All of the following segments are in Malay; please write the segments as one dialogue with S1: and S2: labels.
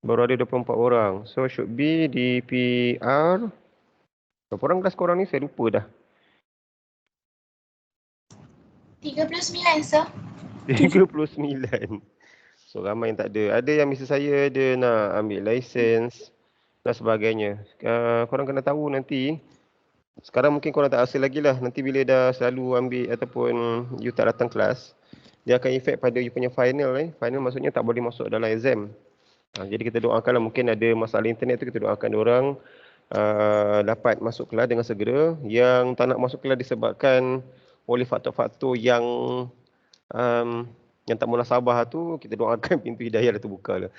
S1: Baru ada 24 orang. So should be DPR. Berapa orang kelas korang ni? Saya lupa dah.
S2: 39, sir.
S1: 39. So ramai yang tak ada. Ada yang mesti saya ada nak ambil license dan sebagainya. Korang kena tahu nanti. Sekarang mungkin korang tak rasa lagi lah. Nanti bila dah selalu ambil ataupun you tak datang kelas, dia akan efek pada you punya final. Final maksudnya tak boleh masuk dalam exam. Jadi kita doakanlah, mungkin ada masalah internet tu, kita doakan diorang dapat masuk kelas dengan segera. Yang tak nak masuk kelas disebabkan oleh faktor-faktor yang tak munasabah tu, kita doakan pintu hidayah dah terbuka lah.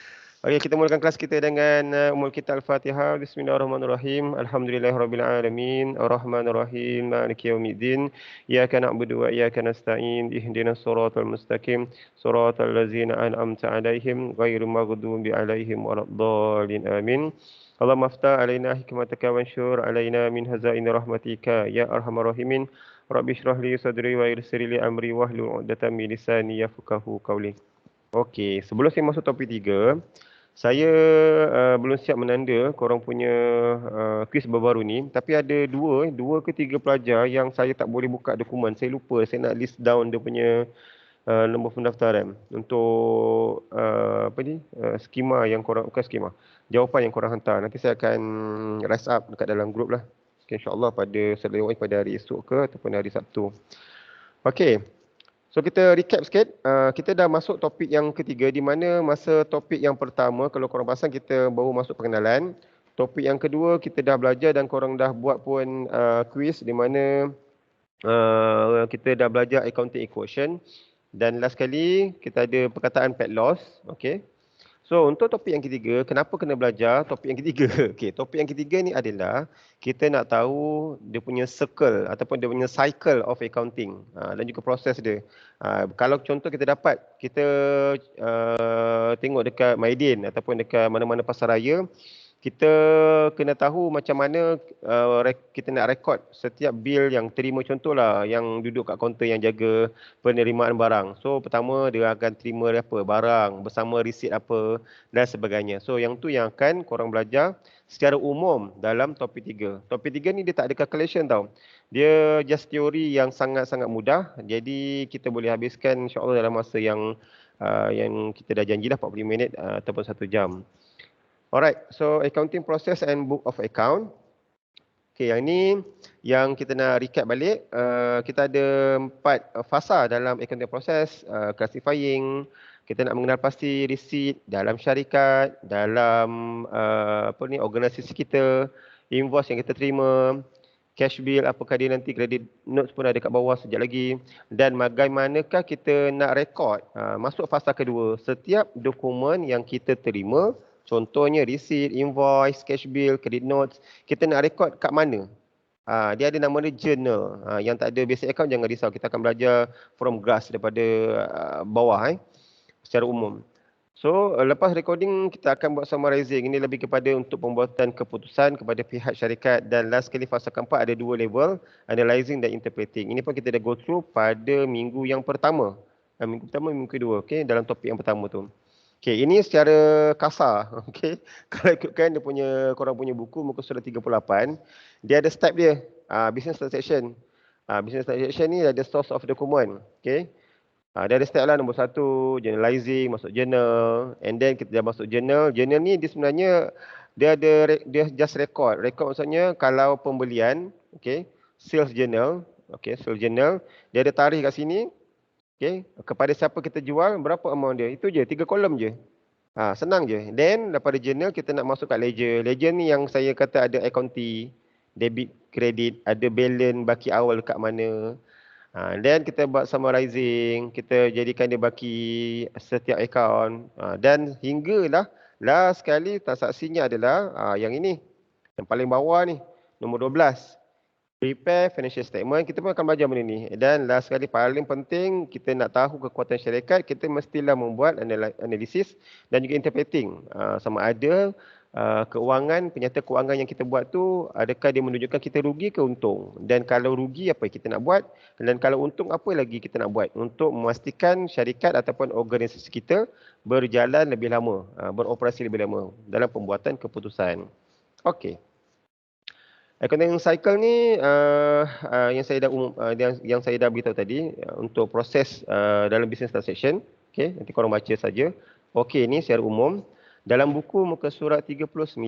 S1: Okey, kita mulakan kelas kita dengan Ummul Kita Al-Fatihah. Bismillahirrahmanirrahim. Alhamdulillahirabbil alamin. Arrahmanirrahim. Maliki yaumiddin. Iyyaka na'budu wa iyyaka nasta'in. Ihdinas siratal mustaqim. Siratal ladzina an'amta 'alaihim ghairil maghdubi 'alaihim waladdallin. Amin. Allahumma aftah 'alaina hikmataka wanshur 'alaina min hazaini rahmatika ya arhamar rahimin. Rabbi shrah li sadri wa yassir li amri wahlul 'uqdatam min lisani yafqahu qawli. Okey, sebelum saya masuk topik 3, saya belum siap menanda korang punya kuis baru-baru ni. Tapi ada dua ke tiga pelajar yang saya tak boleh buka dokumen. Saya lupa, saya nak list down dia punya nombor pendaftaran untuk skema yang korang, bukan skema, jawapan yang korang hantar. Nanti saya akan rise up dekat dalam grup lah. InsyaAllah pada hari esok ke ataupun hari Sabtu. Okey. So kita recap sikit, kita dah masuk topik yang ketiga, di mana masa topik yang pertama, kalau korang pasang, kita baru masuk pengenalan. Topik yang kedua kita dah belajar dan korang dah buat pun quiz, di mana kita dah belajar accounting equation. Dan last kali kita ada perkataan pet loss. Okay. So untuk topik yang ketiga, kenapa kena belajar topik yang ketiga? Okey, topik yang ketiga ni adalah kita nak tahu dia punya circle ataupun dia punya cycle of accounting dan juga proses dia. Kalau contoh kita dapat, kita tengok dekat Maidin ataupun dekat mana-mana pasaraya, kita kena tahu macam mana kita nak rekod setiap bil yang terima, contohlah yang duduk kat kaunter yang jaga penerimaan barang. So pertama dia akan terima apa, barang bersama resit apa dan sebagainya. So yang tu yang akan korang belajar secara umum dalam topik 3. Topik 3 ni dia tak ada calculation tau. Dia just teori yang sangat-sangat mudah. Jadi kita boleh habiskan insya-Allah dalam masa yang kita dah janjilah 40 minit ataupun 1 jam. Alright, so accounting process and book of account. Okay, yang ni yang kita nak recap balik. Kita ada 4 fasa dalam accounting process. Classifying, kita nak mengenal pasti receipt dalam syarikat, dalam organisasi kita, invoice yang kita terima, cash bill, apakah dia nanti, credit notes pun ada kat bawah sekejap lagi. Dan bagaimanakah kita nak rekod, masuk fasa kedua, setiap dokumen yang kita terima, contohnya receipt, invoice, cash bill, credit notes, kita nak rekod kat mana? Dia ada nama dia journal. Yang tak ada basic account jangan risau, kita akan belajar from grass daripada bawah secara umum. So lepas recording kita akan buat summarizing. Ini lebih kepada untuk pembuatan keputusan kepada pihak syarikat. Dan last kali fasa keempat ada 2 level, analyzing dan interpreting. Ini pun kita dah go through pada minggu yang pertama. Minggu pertama, minggu kedua, okay, dalam topik yang pertama tu. Okay, ini secara kasar. Okay. Kalau ikutkan dia punya, korang punya buku, muka surat 38, dia ada step dia, business transaction. Business transaction ni ada source of document. Okay. Dia ada step lah, nombor 1, journalizing, masuk journal. And then kita dah masuk journal. Journal ni dia sebenarnya, dia just record. Record maksudnya kalau pembelian, okay, sales journal. Okay, sales journal. Dia ada tarikh kat sini. Okay, kepada siapa kita jual, berapa amount dia. Itu je, 3 kolom je. Senang je. Then daripada journal kita nak masuk kat ledger. Ledger ni yang saya kata ada accounting, debit, credit, ada balance baki awal kat mana. Then kita buat summarizing, kita jadikan dia baki setiap account. Dan hinggalah last sekali transaksinya adalah yang ini. Yang paling bawah ni, nombor 12. Prepare financial statement. Kita pun akan belajar benda ni. Dan last sekali paling penting, kita nak tahu kekuatan syarikat, kita mestilah membuat analisis dan juga interpreting. Sama ada keuangan, penyata keuangan yang kita buat tu, adakah dia menunjukkan kita rugi ke untung? Dan kalau rugi, apa yang kita nak buat? Dan kalau untung, apa lagi kita nak buat untuk memastikan syarikat ataupun organisasi kita berjalan lebih lama, beroperasi lebih lama dalam pembuatan keputusan. Okey. Accounting cycle ni yang saya dah yang saya dah beritahu tadi untuk proses dalam business transaction. Okey, nanti korang baca saja. Okey, ni secara umum dalam buku muka surat 39.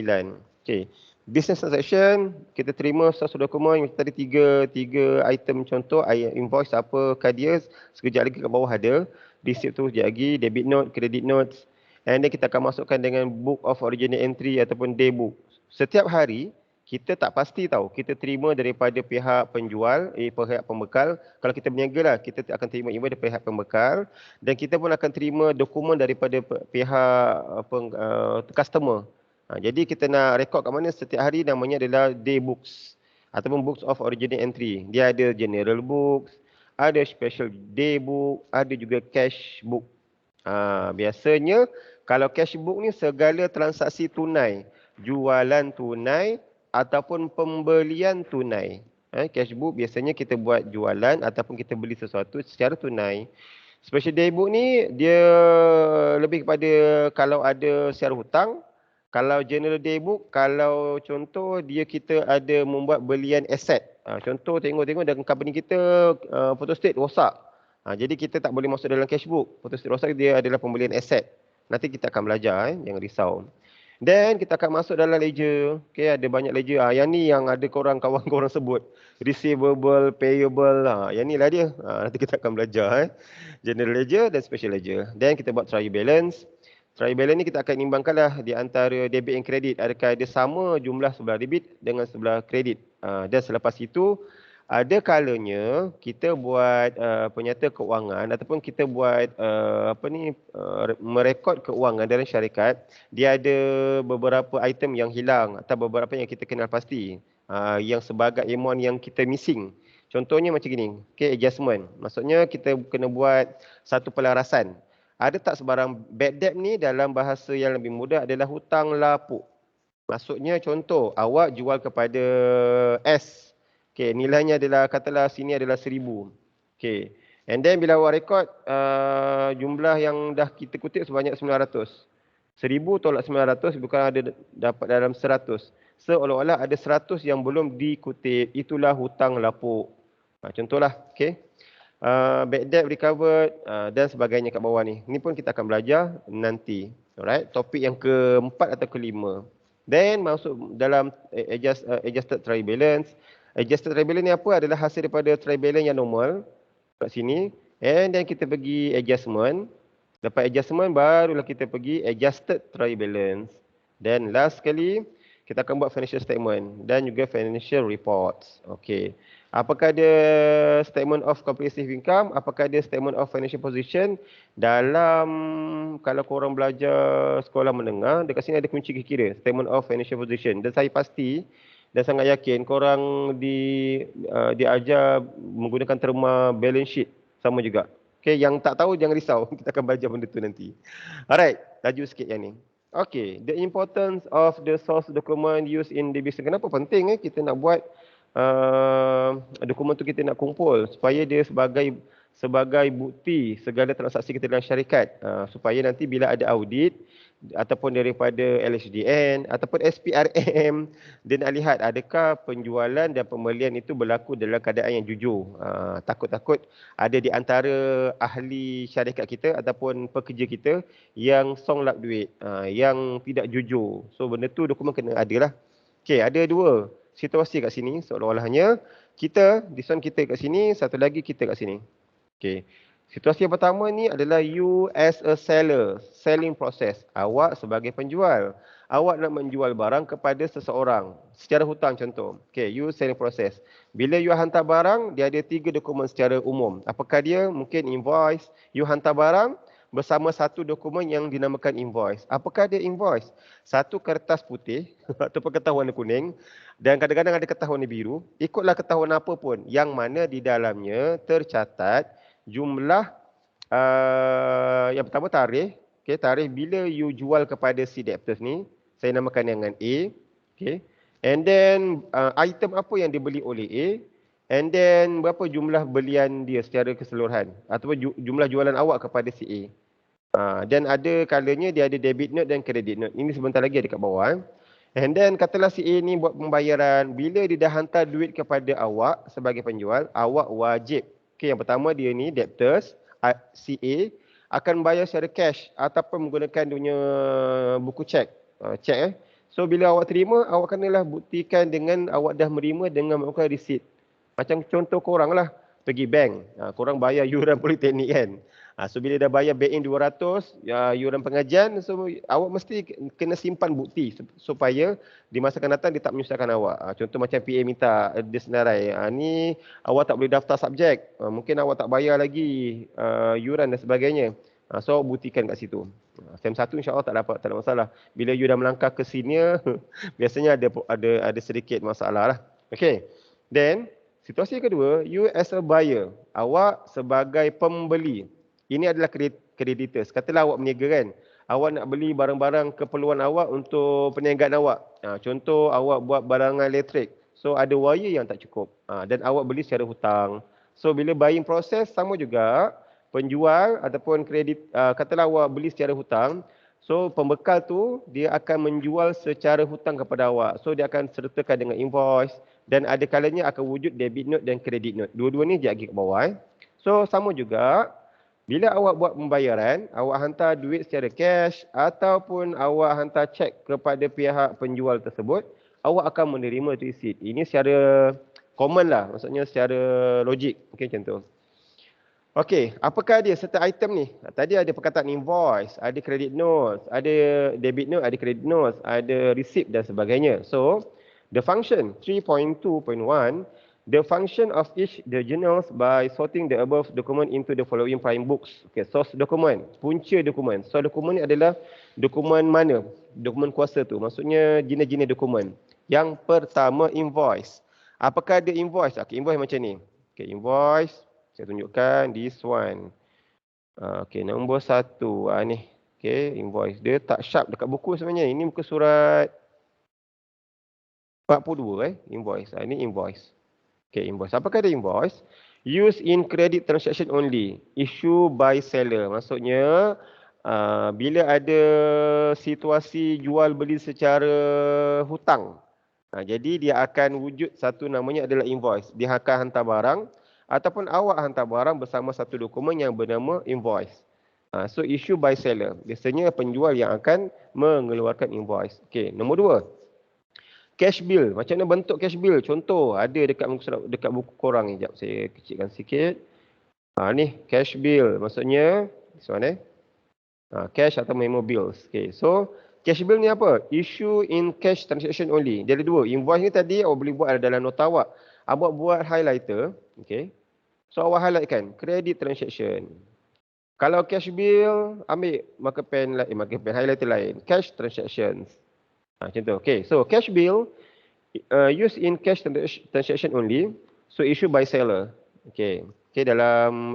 S1: Okey. Business transaction, kita terima satu dokumen yang tadi tiga item contoh, invoice apakah dia, sekejap lagi kat bawah ada. Receipt tu sekejap lagi, debit note, credit notes. And then kita akan masukkan dengan book of original entry ataupun day book. Setiap hari kita tak pasti tahu, kita terima daripada pihak penjual, pihak pembekal. Kalau kita berniaga lah, kita akan terima email dari pihak pembekal, dan kita pun akan terima dokumen daripada pihak customer. Jadi kita nak rekod kat mana setiap hari, namanya adalah day books ataupun books of original entry. Dia ada general books, ada special day book, ada juga cash book. Biasanya kalau cash book ni segala transaksi tunai, jualan tunai ataupun pembelian tunai. Cash book biasanya kita buat jualan ataupun kita beli sesuatu secara tunai. Special day book ni dia lebih kepada kalau ada secara hutang. Kalau general day book, kalau contoh dia kita ada membuat belian aset. Contoh tengok-tengok dalam company kita photostat rosak. Jadi kita tak boleh masuk dalam cash book. Photostat rosak dia adalah pembelian aset. Nanti kita akan belajar, jangan risau. Then kita akan masuk dalam ledger. Okay, ada banyak ledger. Yang ni yang ada kawan-kawan sebut. Receivable, payable. Yang ni lah dia. Nanti kita akan belajar. General ledger dan special ledger. Then kita buat trial balance. Trial balance ni kita akan imbangkanlah di antara debit and credit. Adakah ada sama jumlah sebelah debit dengan sebelah kredit. Dan selepas itu, ada kalanya kita buat penyata keuangan ataupun kita buat merekod keuangan dalam syarikat, dia ada beberapa item yang hilang atau beberapa yang kita kenal pasti, yang sebagai amount yang kita missing. Contohnya macam gini, okay, adjustment. Maksudnya kita kena buat satu pelarasan. Ada tak sebarang bad debt ni dalam bahasa yang lebih mudah adalah hutang lapuk. Maksudnya contoh, awak jual kepada S. Okay, nilainya adalah, katalah sini adalah 1000. Okay. And then bila awak rekod, jumlah yang dah kita kutip sebanyak 900. 1000 tolak 900 bukan ada dapat dalam 100. Seolah-olah ada 100 yang belum dikutip. Itulah hutang lapuk. Contohlah. Okay. Bad debt recovered dan sebagainya kat bawah ni. Ni pun kita akan belajar nanti. Alright. Topik yang keempat atau kelima. Then masuk dalam adjusted trial balance. Adjusted trial balance ni apa? Adalah hasil daripada trial balance yang normal kat sini. And then kita pergi adjustment. Dapat adjustment barulah kita pergi adjusted trial balance. Then last sekali kita akan buat financial statement dan juga financial reports. Okay. Apakah ada statement of comprehensive income? Apakah ada statement of financial position? Dalam, kalau korang belajar sekolah menengah, dekat sini ada kunci kira, statement of financial position. Dan saya pasti dan sangat yakin korang diajar menggunakan terma balance sheet sama juga. Okay, yang tak tahu jangan risau, kita akan belajar benda tu nanti. Alright, laju sikit yang ni. Okay, the importance of the source document used in the business. Kenapa penting kita nak buat dokumen tu, kita nak kumpul supaya dia sebagai bukti segala transaksi kita dalam syarikat, supaya nanti bila ada audit ataupun daripada LHDN ataupun SPRM, dia nak lihat adakah penjualan dan pembelian itu berlaku dalam keadaan yang jujur. Takut-takut ada di antara ahli syarikat kita ataupun pekerja kita yang songlap duit, yang tidak jujur. So benda tu dokumen kena ada lah. Okay, ada dua situasi kat sini, seolah-olahnya kita, this one kita kat sini, satu lagi kita kat sini. Okay. Situasi yang pertama ni adalah you as a seller, selling process. Awak sebagai penjual. Awak nak menjual barang kepada seseorang secara hutang contoh. Okay, you selling process. Bila you hantar barang, dia ada 3 dokumen secara umum. Apakah dia? Mungkin invoice. You hantar barang bersama satu dokumen yang dinamakan invoice. Apakah dia invoice? Satu kertas putih ataupun kertas warna kuning dan kadang-kadang ada kertas warna biru. Ikutlah kertas warna apa pun yang mana di dalamnya tercatat jumlah yang pertama tarikh, okay, tarikh bila you jual kepada si debtors ni, Saya namakan dengan A. Okay. And then item apa yang dibeli oleh A. And then berapa jumlah belian dia secara keseluruhan. Ataupun jumlah jualan awak kepada si A. Dan ada kalanya dia ada debit note dan credit note. Ini sebentar lagi ada kat bawah. And then katalah si A ni buat pembayaran. Bila dia dah hantar duit kepada awak sebagai penjual, awak wajib. Okay, yang pertama dia ni debtors, si A akan bayar secara cash ataupun menggunakan dia punya buku cek. Cek. So bila awak terima, awak kenalah buktikan dengan awak dah menerima dengan menggunakan receipt. Macam contoh korang lah, pergi bank. Korang bayar yuran politeknik kan. So bila dah bayar back in 200, yuran pengajian, so awak mesti kena simpan bukti supaya di masa akan datang dia tak menyusahkan awak. Contoh macam PA minta dia senarai, ni awak tak boleh daftar subjek, mungkin awak tak bayar lagi yuran dan sebagainya. So awak buktikan kat situ. SEM 1 insya-Allah tak ada masalah. Bila you dah melangkah ke senior, biasanya ada sedikit masalah lah. Okay. Then situasi kedua, you as a buyer, awak sebagai pembeli. Ini adalah creditors. Katalah awak berniaga kan. Awak nak beli barang-barang keperluan awak untuk perniagaan awak. Contoh awak buat barangan elektrik. So ada wire yang tak cukup. Dan awak beli secara hutang. So bila buying process sama juga. Penjual ataupun katalah awak beli secara hutang. So pembekal tu dia akan menjual secara hutang kepada awak. So dia akan sertakan dengan invoice. Dan ada kalanya akan wujud debit note dan credit note. Dua-dua ni dia lagi ke bawah. So sama juga. Bila awak buat pembayaran, awak hantar duit secara cash ataupun awak hantar cek kepada pihak penjual tersebut, awak akan menerima receipt. Ini secara common lah, maksudnya secara logik. Okey, macam tu. Okey, apakah dia serta item ni? Tadi ada perkataan invoice, ada credit notes, ada debit note, ada credit notes, ada receipt dan sebagainya. So, the function 3.2.1, the function of each the journals by sorting the above document into the following prime books. Okay, source dokumen, punca dokumen. Source dokumen ni adalah dokumen mana? Dokumen kuasa tu. Maksudnya jenis-jenis dokumen. Yang pertama invoice. Apakah ada invoice? Okay, invoice macam ni. Okay, invoice. Saya tunjukkan this one. Okay, nombor 1. Ni. Okay, invoice. Dia tak sharp dekat buku sebenarnya. Ini muka surat 42 invoice. Ini invoice. Okay, invoice. Apakah ada invoice? Use in credit transaction only. Issue by seller. Maksudnya, bila ada situasi jual beli secara hutang. Jadi dia akan wujud satu namanya adalah invoice. Dia akan hantar barang ataupun awak hantar barang bersama satu dokumen yang bernama invoice. So issue by seller. Biasanya penjual yang akan mengeluarkan invoice. Okay, nombor 2. Cash bill. Macam mana bentuk cash bill? Contoh, ada dekat buku korang ni. Sekejap, saya kecilkan sikit. Ni, cash bill. Maksudnya, this one cash atau memo bills. Okay, so, cash bill ni apa? Issue in cash transaction only. Dia ada dua. Invoice ni tadi, awak boleh buat dalam nota awak. Awak buat highlighter. Okay. So, awak highlightkan. Credit transaction. Kalau cash bill, ambil marker pen highlighter lain. Cash transactions. Macam tu. Okay, so cash bill use in cash transaction only. So issue by seller. Okay, dalam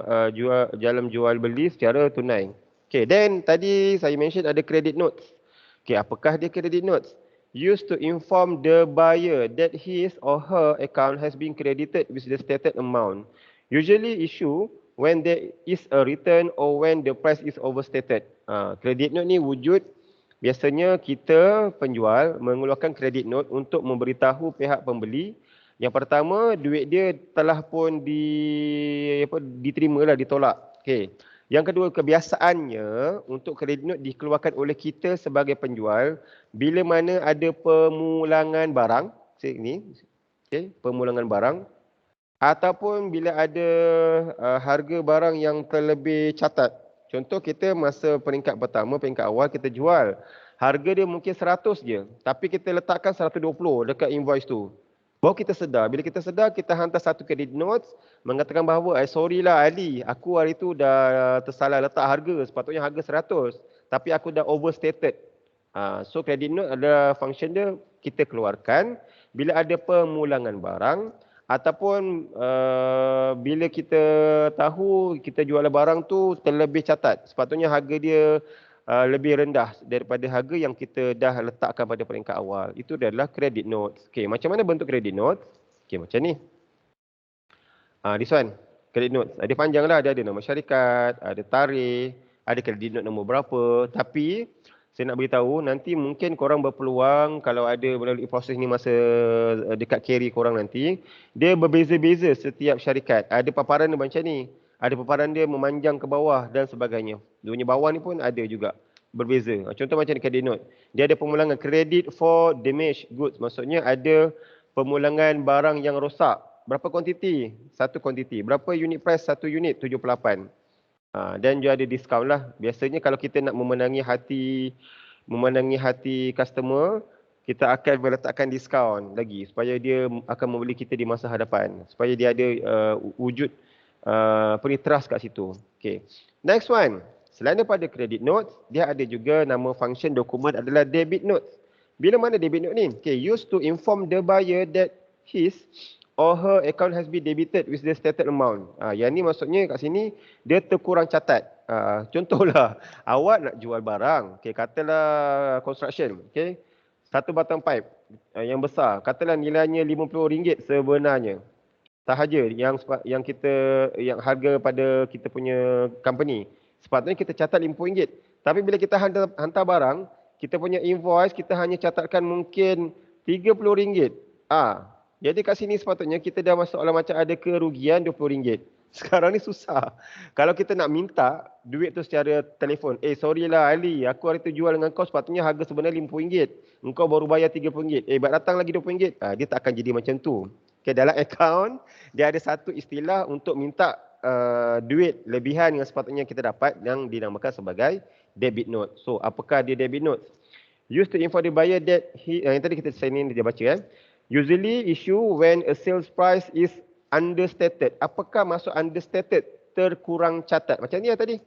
S1: jual beli secara tunai. Okay, then tadi saya mention ada credit notes. Okay, apakah dia credit notes? Used to inform the buyer that his or her account has been credited with the stated amount. Usually issue when there is a return or when the price is overstated. Credit note ni wujud biasanya kita penjual mengeluarkan credit note untuk memberitahu pihak pembeli yang pertama duit dia telah pun diterima lah, ditolak. Okey. Yang kedua, kebiasaannya untuk credit note dikeluarkan oleh kita sebagai penjual bila mana ada pemulangan barang, pemulangan barang ataupun bila ada harga barang yang terlebih catat. Contoh kita masa peringkat pertama, peringkat awal kita jual. Harga dia mungkin 100 je. Tapi kita letakkan 120 dekat invoice tu. Baru kita sedar. Bila kita sedar, kita hantar satu credit notes. Mengatakan bahawa, sorry lah Ali. Aku hari tu dah tersalah letak harga. Sepatutnya harga 100. Tapi aku dah overstated. So credit note adalah function dia kita keluarkan. Bila ada pemulangan barang. Ataupun bila kita tahu kita jual barang tu terlebih catat. Sepatutnya harga dia lebih rendah daripada harga yang kita dah letakkan pada peringkat awal. Itu adalah credit notes. Okey, macam mana bentuk credit notes? Okey, macam ni. This one, credit notes. Dia panjang lah, dia ada nama syarikat, ada tarikh, ada credit note nombor berapa. Tapi saya nak beritahu, nanti mungkin korang berpeluang kalau ada melalui proses ni masa dekat carry korang nanti, dia berbeza-beza setiap syarikat. Ada paparan dia macam ni, ada paparan dia memanjang ke bawah dan sebagainya. Dia punya bawah ni pun ada juga berbeza. Contoh macam ni credit note. Dia ada pemulangan credit for damaged goods. Maksudnya ada pemulangan barang yang rosak. Berapa kuantiti? Satu kuantiti. Berapa unit price? Satu unit? 78. Dan juga ada diskaun lah. Biasanya kalau kita nak memenangi hati customer, kita akan meletakkan diskaun lagi supaya dia akan membeli kita di masa hadapan. Supaya dia ada wujud trust kat situ. Okay. Next one. Selain daripada credit notes, dia ada juga nama function dokumen adalah debit notes. Bila mana debit note ni? Okay, used to inform the buyer that his or her account has been debited with the stated amount. Yang ni maksudnya kat sini dia terkurang catat. Contohlah, awak nak jual barang, okay, katalah construction, okay, satu batang pipe yang besar, katalah nilainya RM50 sebenarnya. Sahaja yang harga pada kita punya company. Sepatutnya kita catat RM50. Tapi bila kita hantar barang, kita punya invoice kita hanya catatkan mungkin RM30. Jadi kat sini sepatutnya kita dah masuk dalam macam ada kerugian RM20. Sekarang ni susah. Kalau kita nak minta duit tu secara telefon, sorry lah Ali, aku hari tu jual dengan kau sepatutnya harga sebenarnya RM50. Engkau baru bayar RM30. Baik datang lagi RM20. Dia tak akan jadi macam tu. Okay, dalam account, dia ada satu istilah untuk minta duit lebihan yang sepatutnya kita dapat yang dinamakan sebagai debit note. So, apakah dia debit note? Used to inform the buyer that yang tadi kita sign in, dia baca usually issue when a sales price is understated. Apakah maksud understated? Terkurang catat. Macam ni tadi.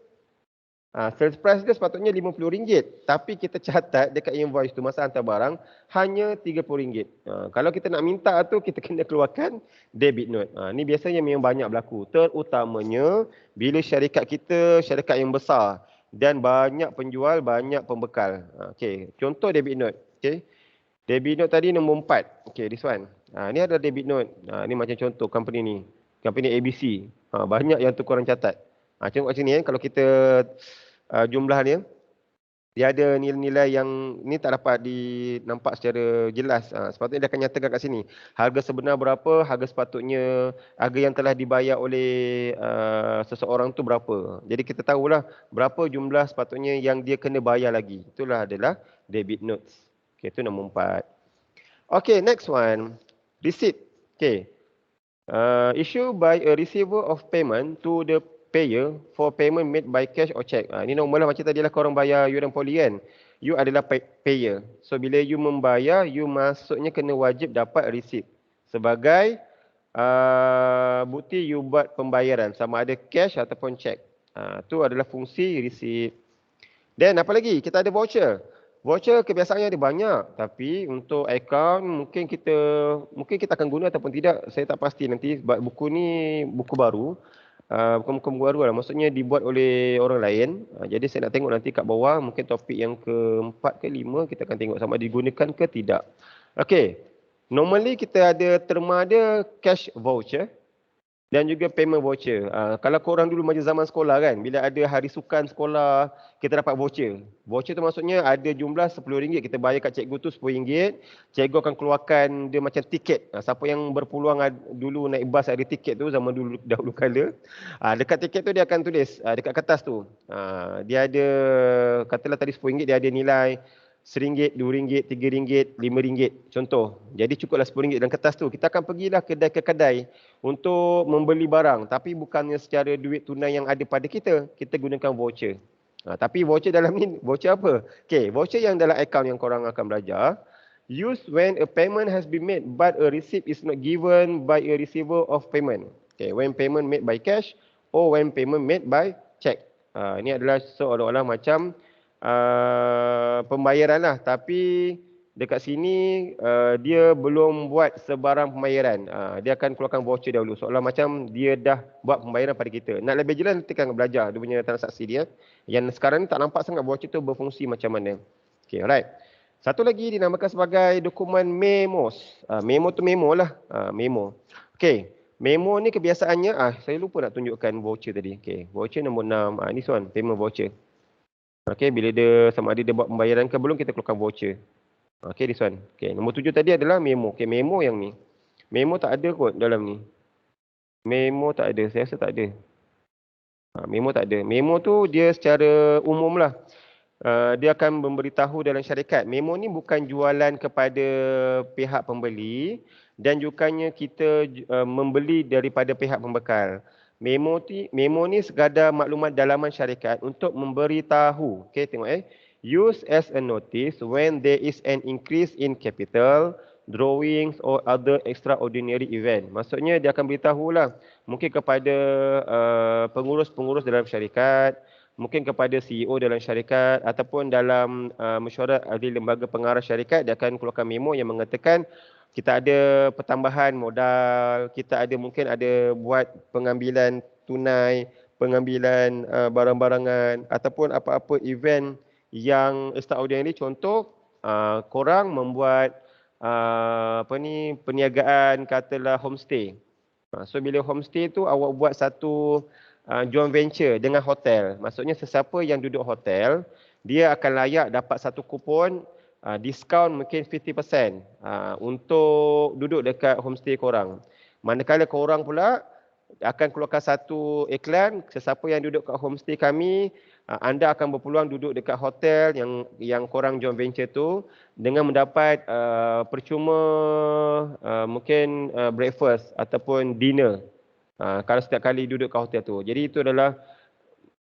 S1: Sales price dia sepatutnya RM50. Tapi kita catat dekat invoice tu masa hantar barang hanya RM30. Kalau kita nak minta tu kita kena keluarkan debit note. Ni biasanya memang banyak berlaku. Terutamanya bila syarikat kita syarikat yang besar dan banyak penjual, banyak pembekal. Okay. Contoh debit note. Okay. Debit note tadi nombor 4. Okay, this one. Ni ada debit note. Ni macam contoh company ni. Company ABC. Banyak yang terkurang catat. Tengok kat sini kalau kita jumlah dia. Dia ada nilai-nilai yang ni tak dapat nampak secara jelas. Sepatutnya dia akan nyatakan kat sini. Harga sebenar berapa, harga sepatutnya, harga yang telah dibayar oleh seseorang tu berapa. Jadi kita tahulah berapa jumlah sepatutnya yang dia kena bayar lagi. Itulah adalah debit notes. Okay, itu nombor 4. Okay, next one. Receipt. Okay. Issue by a receiver of payment to the payer for payment made by cash or check. Ini normal lah macam tadi lah korang bayar yuran poli kan. You adalah payer. So, bila you membayar, you maksudnya kena wajib dapat receipt. Sebagai bukti you buat pembayaran. Sama ada cash ataupun check. Itu adalah fungsi receipt. Dan apa lagi? Kita ada voucher. Voucher kebiasaannya ada banyak, tapi untuk account mungkin kita akan guna ataupun tidak, saya tak pasti nanti sebab buku ni buku baru. Bukan buku baru lah, maksudnya dibuat oleh orang lain. Jadi saya nak tengok nanti kat bawah, mungkin topik yang ke-4 ke 5 kita akan tengok sama digunakan ke tidak. Okey. Normally kita ada terma dia cash voucher dan juga payment voucher. Kalau korang dulu macam zaman sekolah kan, bila ada hari sukan sekolah, kita dapat voucher. Voucher tu maksudnya ada jumlah RM10, kita bayar kat cikgu tu RM10. Cikgu akan keluarkan dia macam tiket. Siapa yang berpeluang dulu naik bas ada tiket tu zaman dahulu kala. Dekat tiket tu dia akan tulis, dekat kertas tu. Dia ada, katalah tadi RM10, dia ada nilai RM1, RM2, RM3, RM5. Contoh. Jadi cukuplah RM10 dalam kertas tu. Kita akan pergilah kedai ke kedai untuk membeli barang. Tapi bukannya secara duit tunai yang ada pada kita. Kita gunakan voucher. Tapi voucher dalam ni, voucher apa? Okay, voucher yang dalam account yang korang akan belajar. Used when a payment has been made but a receipt is not given by a receiver of payment. Okay, when payment made by cash or when payment made by check. Ini adalah seolah-olah macam pembayaran lah, tapi dekat sini dia belum buat sebarang pembayaran. Dia akan keluarkan voucher dahulu. Seolah macam dia dah buat pembayaran pada kita. Nak lebih jelas nanti kan belajar dia punya transaksi dia. Yang sekarang ni tak nampak sangat voucher tu berfungsi macam mana. Okay, alright. Satu lagi dinamakan sebagai dokumen memos. Memo tu memo lah. Memo. Okay. Memo ni kebiasaannya, saya lupa nak tunjukkan voucher tadi. Okay. Voucher nombor 6. This one, payment voucher. Okay, bila dia sama ada dia buat pembayaran ke belum, kita keluarkan voucher. Okay, this one. Okay, nombor 7 tadi adalah memo. Okay, memo yang ni. Memo tak ada kot dalam ni. Memo tak ada. Saya rasa tak ada. Memo tak ada. Memo tu dia secara umum lah. Dia akan memberitahu dalam syarikat. Memo ni bukan jualan kepada pihak pembeli dan jukannya kita membeli daripada pihak pembekal. Memo ni sekadar maklumat dalaman syarikat untuk memberitahu. Okay, tengok Use as a notice when there is an increase in capital, drawings or other extraordinary event. Maksudnya dia akan beritahulah mungkin kepada pengurus-pengurus dalam syarikat, mungkin kepada CEO dalam syarikat ataupun dalam mesyuarat ahli lembaga pengarah syarikat. Dia akan keluarkan memo yang mengatakan kita ada pertambahan modal, kita ada mungkin ada buat pengambilan tunai, pengambilan barang-barangan ataupun apa-apa event yang extraordinary. Contoh korang membuat perniagaan katalah homestay. So bila homestay tu awak buat satu joint venture dengan hotel. Maksudnya sesiapa yang duduk hotel, dia akan layak dapat satu kupon diskaun mungkin 50% untuk duduk dekat homestay korang. Manakala korang pula akan keluarkan satu iklan, sesiapa yang duduk kat homestay kami, anda akan berpeluang duduk dekat hotel yang korang joint venture tu dengan mendapat percuma mungkin breakfast ataupun dinner kalau setiap kali duduk kat hotel tu. Jadi itu adalah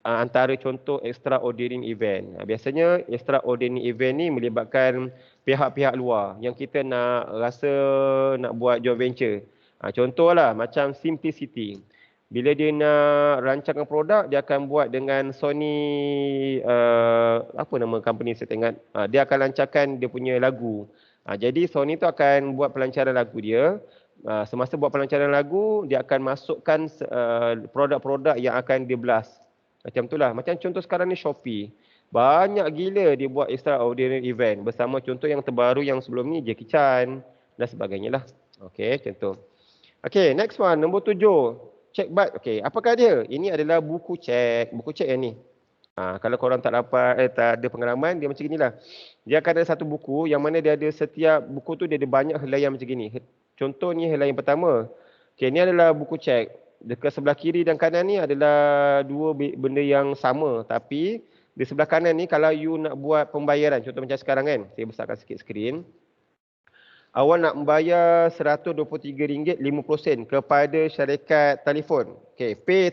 S1: antara contoh extraordinary event. Biasanya extraordinary event ni melibatkan pihak-pihak luar yang kita nak rasa nak buat joint venture. Contohlah macam Simplicity. Bila dia nak rancangan produk, dia akan buat dengan Sony, apa nama company saya tak ingat. Dia akan lancarkan dia punya lagu. Jadi Sony tu akan buat pelancaran lagu dia. Semasa buat pelancaran lagu, dia akan masukkan produk-produk yang akan dia blast. Macam itulah. Macam contoh sekarang ni Shopee. Banyak gila dia buat extraordinary event. Bersama contoh yang terbaru yang sebelum ni, Jackie Chan dan sebagainya lah. Okay, contoh. Okay, next one. Nombor 7. Cek bat. Okay, apakah dia? Ini adalah buku cek. Buku cek yang ni. Kalau korang tak dapat, tak ada pengalaman, dia macam inilah. Dia akan ada satu buku yang mana dia ada setiap buku tu dia ada banyak helaian macam ni. Contoh ni helaian pertama. Okay, ni adalah buku cek. Dekat sebelah kiri dan kanan ni adalah dua benda yang sama. Tapi di sebelah kanan ni kalau you nak buat pembayaran. Contoh macam sekarang kan. Saya besarkan sikit skrin. Awak nak membayar RM123.50 kepada syarikat telefon. Okay, pay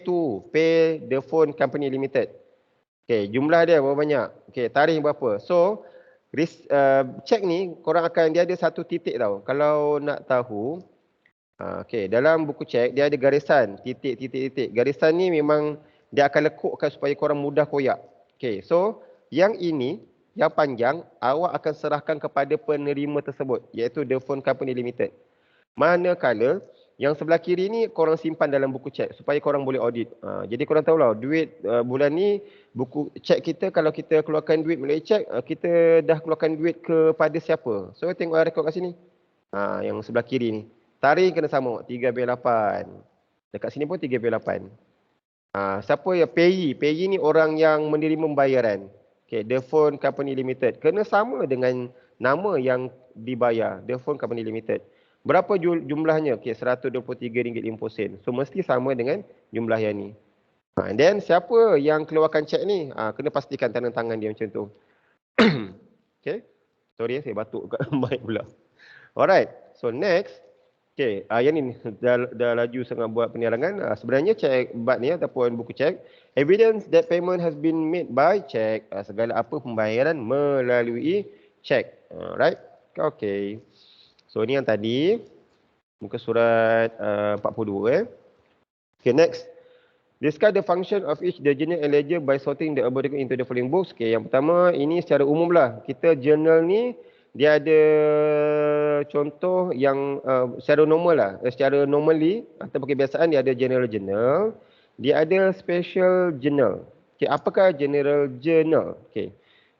S1: the phone company limited. Okay, jumlah dia berapa banyak? Okay, tarikh berapa? So, cek ni korang akan, dia ada satu titik tau. Kalau nak tahu, okay, dalam buku cek dia ada garisan, titik. Garisan ni memang dia akan lekukkan supaya korang mudah koyak. Okay, so yang ini, yang panjang, awak akan serahkan kepada penerima tersebut, iaitu The Phone Company Limited. Manakala yang sebelah kiri ni korang simpan dalam buku cek supaya korang boleh audit. Jadi korang tahulah duit bulan ni buku cek kita, kalau kita keluarkan duit melalui cek, kita dah keluarkan duit kepada siapa. So tengok rekod kat sini. Yang sebelah kiri ni. Tarikh kena sama 3/8. Dekat sini pun 3/8. Siapa yang payee? Payee ni orang yang menerima pembayaran. Okay, The Phone Company Limited. Kena sama dengan nama yang dibayar. The Phone Company Limited. Berapa jumlahnya? Okay, RM123.50. So, mesti sama dengan jumlah yang ni. And then, siapa yang keluarkan cek ni? Kena pastikan tangan dia macam tu. Okay. Sorry, saya batuk kat mic pula. Alright. So, next. Okay, yang ni dah laju sangat buat penerangan. Sebenarnya cek bat ni ataupun buku cek, evidence that payment has been made by check. Segala apa pembayaran melalui cek. Right? Okay. So ni yang tadi. Muka surat 42. Okay, next. Discuss the function of each the journal and ledger by sorting the above into the following books. Okay, yang pertama ini secara umum lah. Kita journal ni dia ada contoh yang secara normal lah, secara normally atau kebiasaan dia ada general journal, dia ada special journal. Okay, apakah general journal? Okay.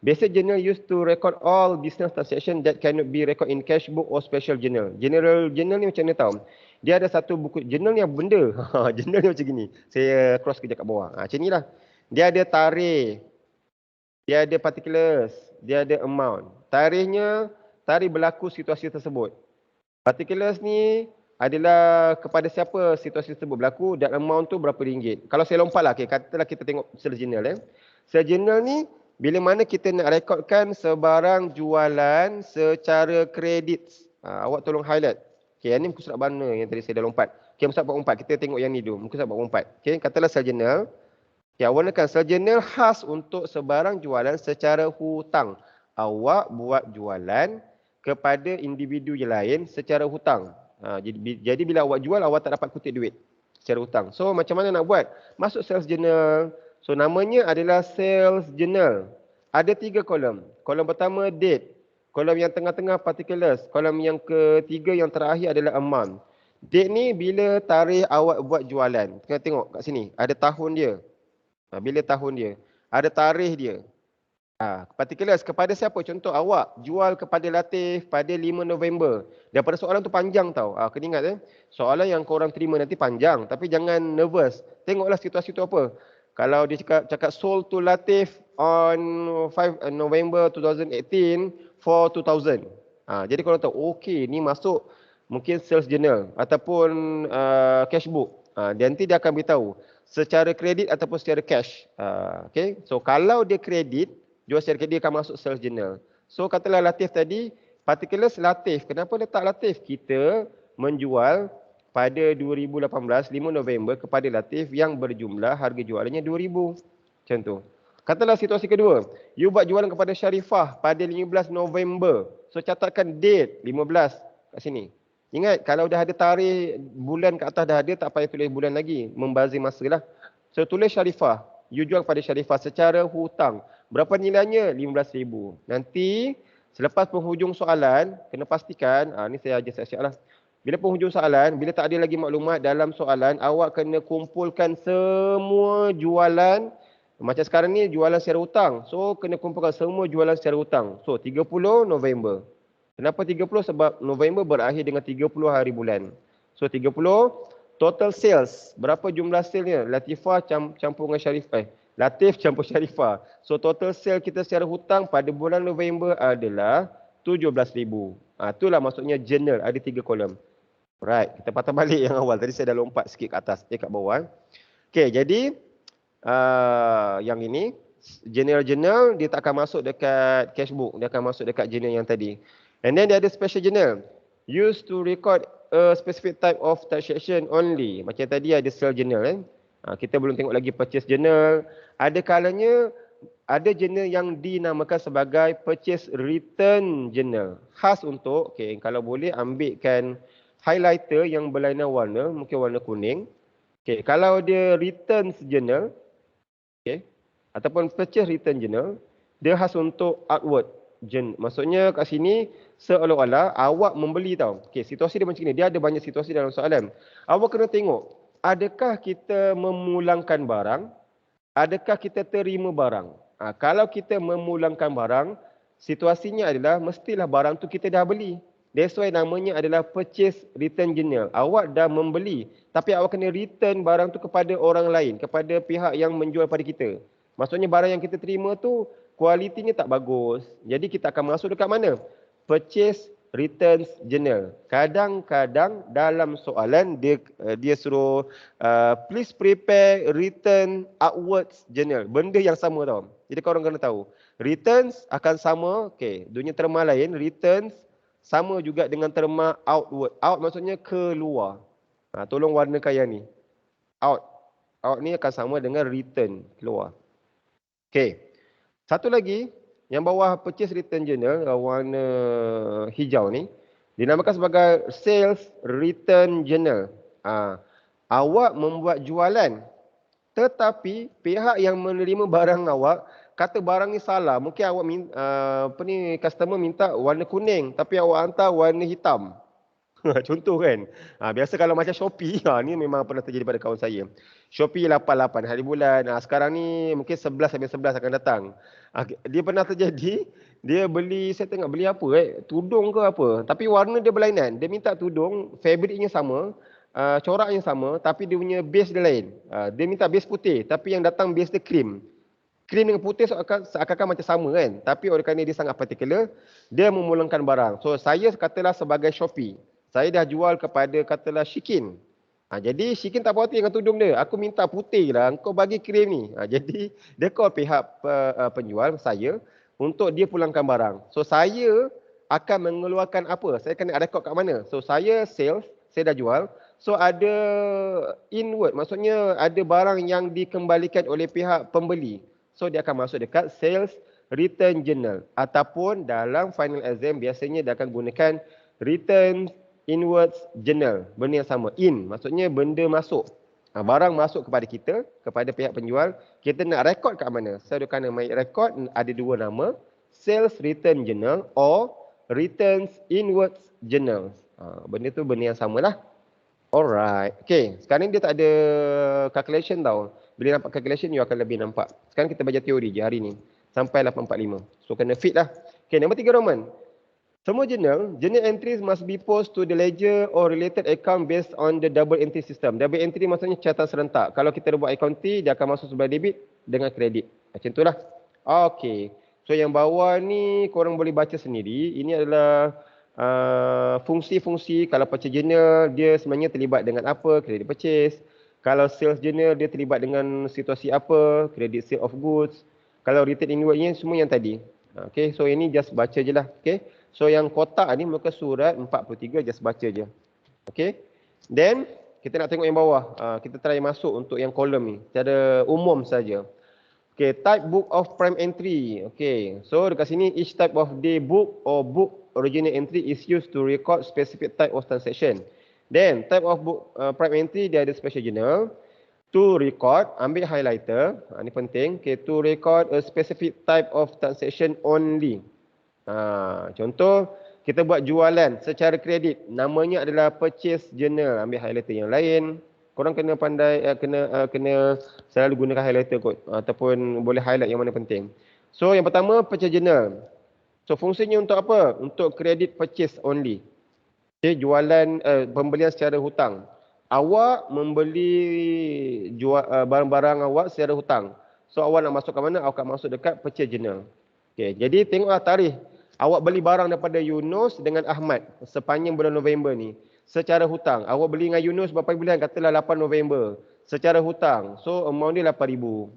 S1: Basic journal used to record all business transaction that cannot be record in cash book or special journal. General journal ni macam mana tahu? Dia ada satu buku journal yang benda. Journal ni macam gini. Saya cross kejap kat bawah. Macam ni lah. Dia ada tarikh. Dia ada particulars. Dia ada amount. Tarikhnya, tarikh berlaku situasi tersebut. Particulars ni adalah kepada siapa situasi tersebut berlaku dan amount tu berapa ringgit. Kalau saya lompat lah, okay, katalah kita tengok sales journal. Sales journal ni, bila mana kita nak rekodkan sebarang jualan secara kredit. Awak tolong highlight. Okay, yang ni muka surat mana yang tadi saya dah lompat. Okay, muka surat 44. Kita tengok yang ni dulu. Muka surat 44. Okay, katalah sales journal. Okay, awak nakkan sales journal khas untuk sebarang jualan secara hutang. Awak buat jualan kepada individu yang lain secara hutang. Jadi bila awak jual, awak tak dapat kutip duit secara hutang. So macam mana nak buat? Masuk sales journal. So namanya adalah sales journal. Ada 3 kolom. Kolom pertama date. Kolom yang tengah-tengah particulars. Kolom yang ketiga yang terakhir adalah amount. Date ni bila tarikh awak buat jualan. Tengok tengok kat sini. Ada tahun dia. Bila tahun dia. Ada tarikh dia. Particulars kepada siapa? Contoh awak jual kepada Latif pada 5 November. Daripada soalan tu panjang tau. Kena ingat soalan yang korang terima nanti panjang. Tapi jangan nervous. Tengoklah situasi tu apa. Kalau dia cakap sold to Latif on 5 November 2018 for 2000. Jadi korang tahu, okey ni masuk mungkin sales journal ataupun cash book. Nanti dia akan beritahu secara kredit ataupun secara cash. Okay. So kalau dia kredit, jual secara kredit akan masuk sales journal. So katalah Latif tadi, particulars Latif. Kenapa letak Latif? Kita menjual pada 2018, 5 November kepada Latif yang berjumlah harga jualannya 2,000. Macam tu. Katalah situasi kedua. You buat jualan kepada Syarifah pada 15 November. So catatkan date 15 kat sini. Ingat kalau dah ada tarikh bulan kat atas dah ada, tak payah tulis bulan lagi. Membazir masa lah. So tulis Syarifah. You jual kepada Syarifah secara hutang. Berapa nilainya? 15,000. Nanti selepas penghujung soalan, kena pastikan, ni saya ajar siap-siap lah. Bila penghujung soalan, bila tak ada lagi maklumat dalam soalan, awak kena kumpulkan semua jualan. Macam sekarang ni jualan secara hutang. So kena kumpulkan semua jualan secara hutang. So 30 November. Kenapa 30? Sebab November berakhir dengan 30 hari bulan. So 30 total sales. Berapa jumlah salesnya? Latifah campur dengan Syarifah. Latif campur Syarifah. So total sale kita secara hutang pada bulan November adalah 17,000. Itulah maksudnya journal. Ada 3 kolom. Right, kita patah balik yang awal. Tadi saya dah lompat sikit ke atas, kat bawah. Okay, jadi yang ini, general journal, dia tak akan masuk dekat cash book. Dia akan masuk dekat journal yang tadi. And then dia ada special journal. Used to record a specific type of transaction only. Macam tadi ada sale journal. Kita belum tengok lagi purchase journal. Ada kalanya, ada journal yang dinamakan sebagai purchase return journal. Khas untuk, okay, kalau boleh ambilkan highlighter yang berlainan warna, mungkin warna kuning. Okay, kalau dia returns journal, okay, ataupun purchase return journal, dia khas untuk outward journal. Maksudnya kat sini seolah-olah awak membeli tau. Okay, situasi dia macam ni. Dia ada banyak situasi dalam soalan. Awak kena tengok, adakah kita memulangkan barang? Adakah kita terima barang? Kalau kita memulangkan barang, situasinya adalah mestilah barang tu kita dah beli. That's why namanya adalah purchase return journal. Awak dah membeli, tapi awak kena return barang tu kepada orang lain, kepada pihak yang menjual pada kita. Maksudnya barang yang kita terima tu kualitinya tak bagus. Jadi kita akan masuk dekat mana? Purchase returns journal. Kadang-kadang dalam soalan dia suruh please prepare return outwards journal. Benda yang sama tau. Jadi korang kena tahu. Returns akan sama, okey, dunia terma lain, returns sama juga dengan terma outward. Out maksudnya keluar. Tolong warnakan yang ni. Out. Out ni akan sama dengan return, keluar. Okey. Satu lagi, yang bawah purchase return journal, warna hijau ni, dinamakan sebagai sales return journal. Awak membuat jualan, tetapi pihak yang menerima barang awak kata barang ni salah. Mungkin awak customer minta warna kuning tapi awak hantar warna hitam. Contoh kan. Biasa kalau macam Shopee, ni memang pernah terjadi pada kawan saya. Shopee 88 hari bulan. Sekarang ni mungkin 11 sampai 11 akan datang. Dia pernah terjadi, dia beli, saya tengok beli apa tudung ke apa. Tapi warna dia berlainan. Dia minta tudung, fabriknya sama, coraknya sama, tapi dia punya base dia lain. Dia minta base putih, tapi yang datang base dia cream. Cream dengan putih seakan-akan macam sama kan. Tapi oleh kerana dia sangat particular, dia memulangkan barang. So saya katalah sebagai Shopee, saya dah jual kepada katalah Shikin. Jadi Shikin tak puas hati dengan tudung dia. Aku minta putih lah, kau bagi cream ni. Jadi dia call pihak penjual saya untuk dia pulangkan barang. So saya akan mengeluarkan apa? Saya kena rekod kat mana? So saya sales, saya dah jual. So ada inward, maksudnya ada barang yang dikembalikan oleh pihak pembeli. So dia akan masuk dekat sales return journal. Ataupun dalam final exam biasanya dia akan gunakan return inwards journal. Benda yang sama. In maksudnya benda masuk. Barang masuk kepada kita, kepada pihak penjual. Kita nak rekod kat mana? So dia kena make record ada dua nama. Sales return journal or returns inwards journal. Benda tu benda yang samalah. Alright. Okay. Sekarang dia tak ada calculation tau. Bila nampak calculation, you akan lebih nampak. Sekarang kita baca teori je hari ni. Sampai 845. So, kena fit lah. Okay, nombor 3 Roman. Semua journal entries must be posted to the ledger or related account based on the double entry system. Double entry maksudnya catatan serentak. Kalau kita buat accounting, dia akan masuk sebelah debit dengan kredit. Macam tu lah. Okay. So, yang bawah ni korang boleh baca sendiri. Ini adalah fungsi-fungsi. Kalau purchase journal, dia sebenarnya terlibat dengan apa? Credit purchase. Kalau sales journal, dia terlibat dengan situasi apa? Credit sale of goods. Kalau return inwardnya, semua yang tadi. Okay, so ini just baca je lah. Okay, so yang kotak ni muka surat 43, just baca je. Okay, then kita nak tengok yang bawah. Kita try masuk untuk yang kolom ni. Secara umum saja. Okay, type book of prime entry. Okay, so dekat sini, each type of day book or book original entry is used to record specific type of transaction. Then, type of book prime entry, dia ada special journal. To record, ambil highlighter. Ini penting. Okay, to record a specific type of transaction only. Contoh, kita buat jualan secara kredit. Namanya adalah purchase journal. Ambil highlighter yang lain. Korang kena pandai, kena selalu gunakan highlighter kot. Ataupun boleh highlight yang mana penting. So, yang pertama, purchase journal. So, fungsinya untuk apa? Untuk credit purchase only. Okay, jualan, pembelian secara hutang. Awak membeli barang-barang awak secara hutang. So, awak nak masuk ke mana? Awak akan masuk dekat purchase journal. Okay, jadi tengoklah tarikh. Awak beli barang daripada Yunus dengan Ahmad sepanjang bulan November ni. Secara hutang. Awak beli dengan Yunus berapa bulan? Katalah 8 November. Secara hutang. So, amount dia 8,000.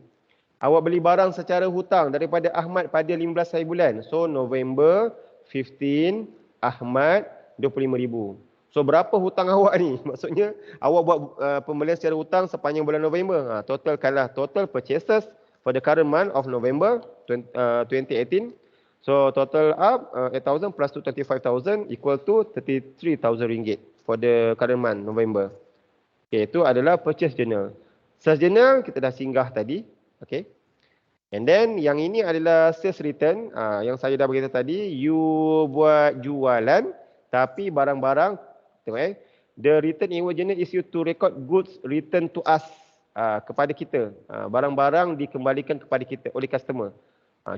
S1: Awak beli barang secara hutang daripada Ahmad pada 15 hari bulan. So, November 15, Ahmad 25,000. So, berapa hutang awak ni? Maksudnya, awak buat pembelian secara hutang sepanjang bulan November. Total purchases for the current month of November 2018. So, total up 8,000 plus 25,000 equal to 33,000 ringgit for the current month, November. Okay, itu adalah purchase journal. Sales journal, kita dah singgah tadi. Okay. And then, yang ini adalah sales return. Yang saya dah beritahu tadi, you buat jualan, tapi barang-barang, tengok the return inward journal is used to record goods return to us, kepada kita. Barang-barang dikembalikan kepada kita oleh customer.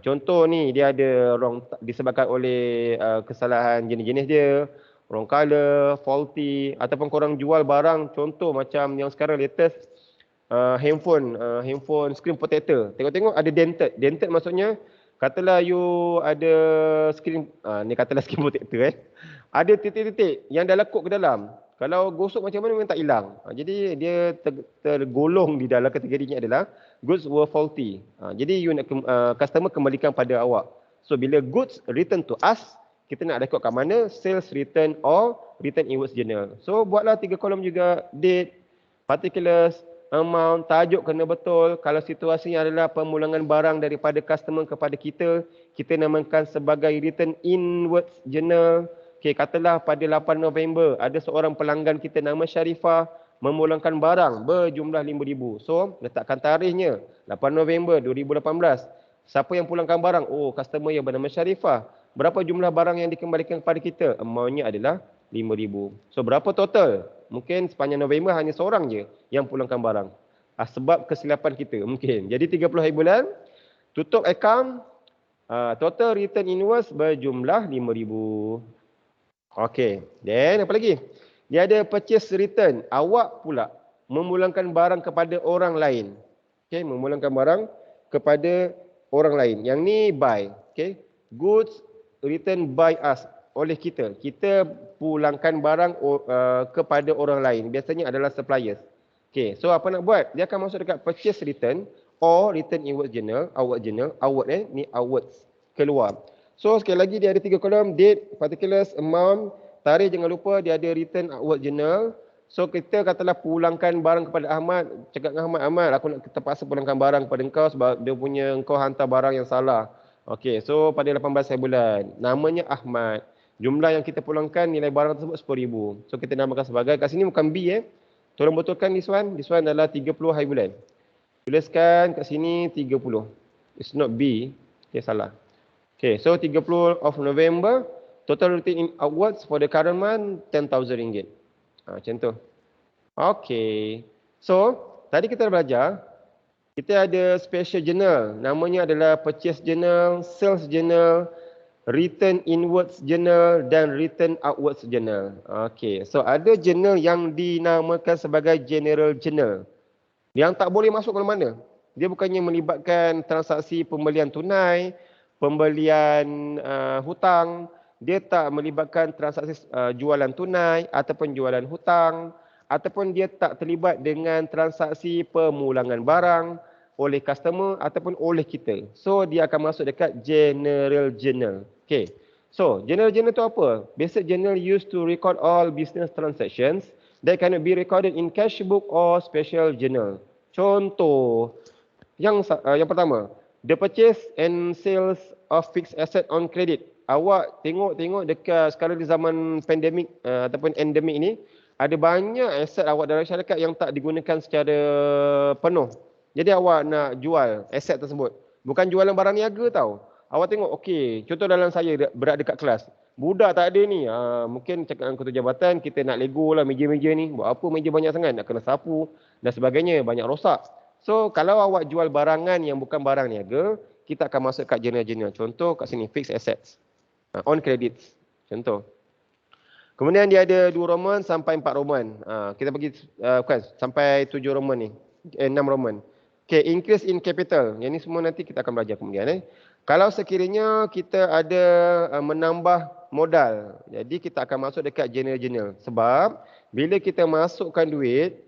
S1: Contoh ni, dia ada disebabkan oleh kesalahan jenis-jenis dia, wrong color, faulty, ataupun korang jual barang, contoh macam yang sekarang latest, handphone screen protector. Tengok-tengok ada dented. Dented maksudnya, katalah you ada screen, ni katalah screen protector ada titik-titik yang dah lekuk ke dalam. Kalau gosok macam mana memang tak hilang. Jadi dia tergolong di dalam kategorinya adalah goods were faulty. Jadi you nak customer kembalikan pada awak. So bila goods return to us, kita nak rekod kat mana? Sales return or return inwards journal. So buatlah 3 kolom juga, date, particulars, amount, tajuk kena betul. Kalau situasinya adalah pemulangan barang daripada customer kepada kita, kita namakan sebagai return inwards journal. Okay, katalah pada 8 November, ada seorang pelanggan kita nama Syarifah memulangkan barang berjumlah 5,000. So, letakkan tarikhnya 8 November 2018. Siapa yang pulangkan barang? Oh, customer yang bernama Syarifah. Berapa jumlah barang yang dikembalikan kepada kita? Amountnya adalah 5,000. So, berapa total? Mungkin sepanjang November hanya seorang je yang pulangkan barang. Sebab kesilapan kita mungkin. Jadi 30 hari bulan, tutup akaun, total return invoice berjumlah 5,000. Okey, then apa lagi? Dia ada purchase return. Awak pula memulangkan barang kepada orang lain. Okey, memulangkan barang kepada orang lain. Yang ni buy. Okey, goods return by us, oleh kita. Kita pulangkan barang kepada orang lain. Biasanya adalah suppliers. Okey, so apa nak buat? Dia akan masuk dekat purchase return or return inward journal, ni outwards, keluar. So sekali lagi dia ada 3 kolom, date, particulars, amount, tarikh jangan lupa dia ada return outward journal. So kita katalah pulangkan barang kepada Ahmad, cakap dengan Ahmad, aku nak terpaksa pulangkan barang kepada engkau sebab dia punya engkau hantar barang yang salah. Okey, so pada 18 hari bulan, namanya Ahmad. Jumlah yang kita pulangkan nilai barang tersebut 10,000. So kita namakan sebagai, kat sini bukan B Tolong betulkan this one adalah 30 hari bulan. Tuliskan kat sini 30. It's not B. Okay, salah. Okay, so 30 of November, total return in outwards for the current month, RM10,000. Macam tu. Okay. So, tadi kita dah belajar, kita ada special journal. Namanya adalah purchase journal, sales journal, return inwards journal dan return outwards journal. Okay, so ada journal yang dinamakan sebagai general journal. Yang tak boleh masuk ke mana. Dia bukannya melibatkan transaksi pembelian tunai, pembelian hutang, dia tak melibatkan transaksi jualan tunai ataupun jualan hutang, ataupun dia tak terlibat dengan transaksi pemulangan barang oleh customer ataupun oleh kita. So dia akan masuk dekat general journal. Okay. So general journal tu apa? Basic journal used to record all business transactions that cannot be recorded in cash book or special journal. Contoh yang pertama, the purchase and sales of fixed asset on credit. Awak tengok dekat sekarang di zaman pandemik ataupun endemik ni, ada banyak aset awak dalam syarikat yang tak digunakan secara penuh. Jadi awak nak jual aset tersebut. Bukan jualan barang niaga tau. Awak tengok, okey, contoh dalam saya berada dekat kelas. Budak tak ada ni, mungkin cakap dengan ketua jabatan, kita nak lego lah meja-meja ni. Buat apa meja banyak sangat, nak kena sapu dan sebagainya, banyak rosak. So, kalau awak jual barangan yang bukan barang niaga, kita akan masuk kat journal-journal. Contoh kat sini, fixed assets. On credits. Contoh. Kemudian dia ada 2 Roman sampai 4 Roman. Kita bagi, bukan, sampai 7 Roman ni. 6 Roman. Okay, increase in capital. Yang ni semua nanti kita akan belajar kemudian. Kalau sekiranya kita ada menambah modal, jadi kita akan masuk dekat journal-journal. Sebab, bila kita masukkan duit,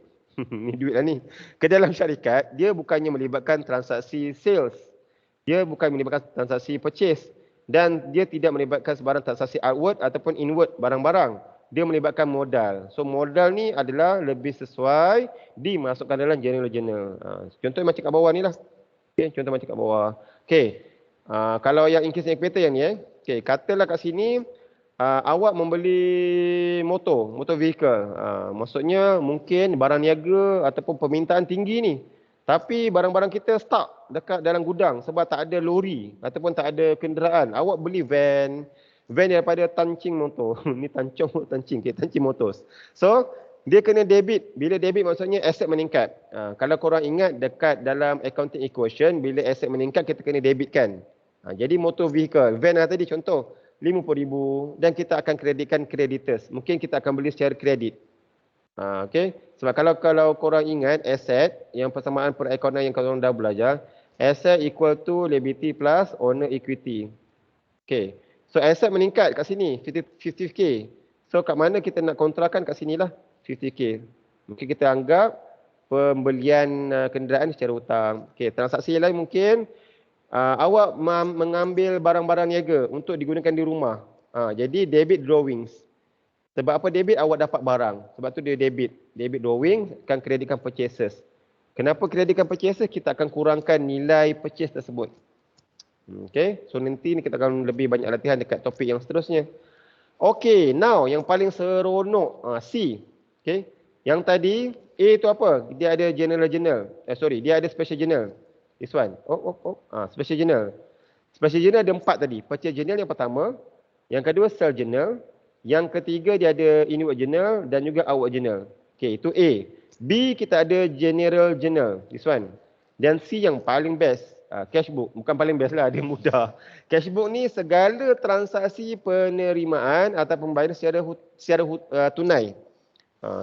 S1: ni duit lah ni, ke dalam syarikat, dia bukannya melibatkan transaksi sales. Dia bukan melibatkan transaksi purchase. Dan dia tidak melibatkan sebarang transaksi outward ataupun inward barang-barang. Dia melibatkan modal. So modal ni adalah lebih sesuai dimasukkan dalam journal-journal. Contoh macam kat bawah ni lah. Okay, contoh macam kat bawah. Okay. Kalau yang increase in capital yang ni okay, katalah kat sini awak membeli motor vehicle. Maksudnya mungkin barang niaga ataupun permintaan tinggi ni. Tapi barang-barang kita stuck dekat dalam gudang sebab tak ada lori ataupun tak ada kenderaan. Awak beli van daripada Tancing Motor. Ni Tancing Motors. So, dia kena debit. Bila debit maksudnya aset meningkat. Kalau korang ingat dekat dalam accounting equation, bila aset meningkat kita kena debitkan. Jadi motor vehicle, van lah tadi contoh. 50,000 dan kita akan kreditkan creditors. Mungkin kita akan beli secara kredit. Okay. Sebab kalau korang ingat asset yang persamaan perekonomian yang korang dah belajar, asset equal to liability plus owner equity. Okay. So asset meningkat kat sini 50k. So kat mana kita nak kontrakan kat sinilah 50k. Mungkin kita anggap pembelian kenderaan secara hutang. Okay. Transaksi lain mungkin awak mengambil barang-barang niaga untuk digunakan di rumah. Jadi debit drawings. Sebab apa debit? Awak dapat barang. Sebab tu dia debit. Debit drawing akan kreditkan purchases. Kenapa kreditkan purchases? Kita akan kurangkan nilai purchase tersebut. Okay. So nanti ni kita akan lebih banyak latihan dekat topik yang seterusnya. Okay. Now yang paling seronok C. Okay. Yang tadi A tu apa? Dia ada general journal. Dia ada special journal. This one. Special journal. Special journal ada 4 tadi. Purchase journal yang pertama, yang kedua sell journal, yang ketiga dia ada inward journal dan juga outward journal. Okay, itu A. B kita ada general journal. This one. Dan C yang paling best, cashbook. Bukan paling best lah, dia mudah. Cashbook ni segala transaksi penerimaan atau pembayaran secara tunai.